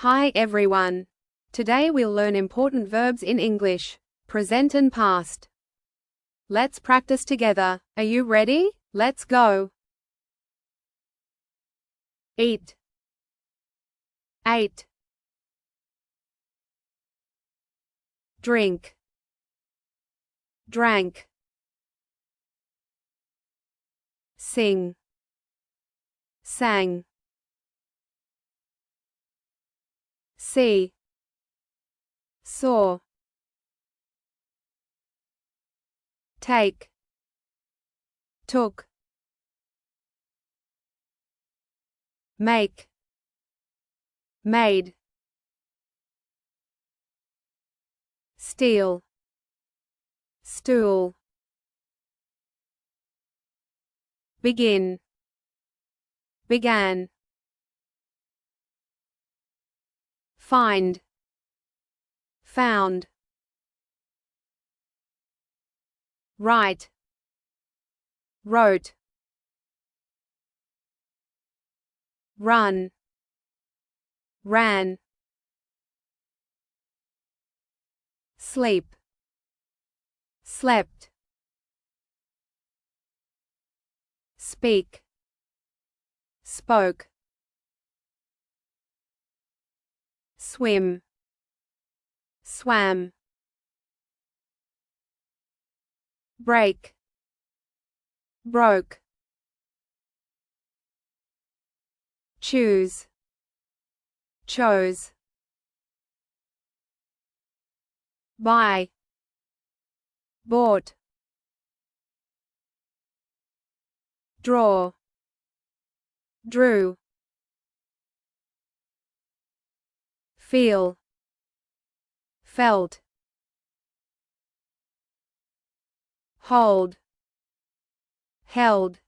Hi everyone. Today we'll learn important verbs in English, present and past. Let's practice together. Are you ready? Let's go. Eat. Ate. Drink. Drank. Sing. Sang. See. Saw. Take. Took. Make. Made. Steal. Stool. Begin. Began. Find. Found. Write. Wrote. Run. Ran. Sleep. Slept. Speak. Spoke. Swim. Swam. Break. Broke. Choose. Chose. Buy. Bought. Draw. Drew. Feel. Felt. Hold. Held.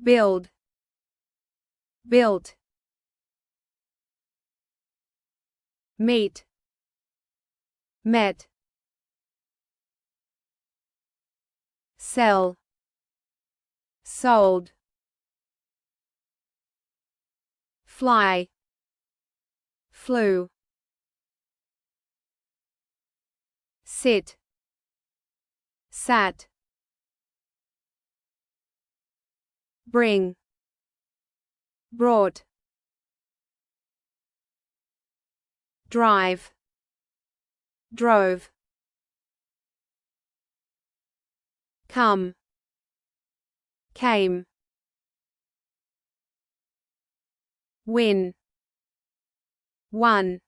Build. Built. Meet. Met. Sell. Sold. Fly. Flew. Sit. Sat. Bring. Brought. Drive. Drove. Come. Came. Win. Won.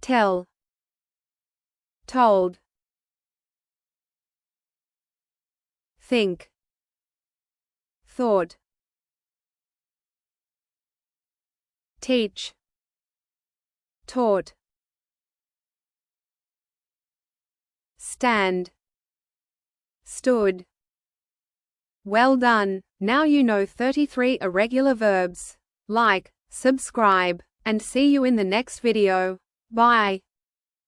Tell. Told. Think. Thought. Teach. Taught. Stand. Stood. Well done! Now you know 33 irregular verbs. Like, subscribe, and see you in the next video. Bye.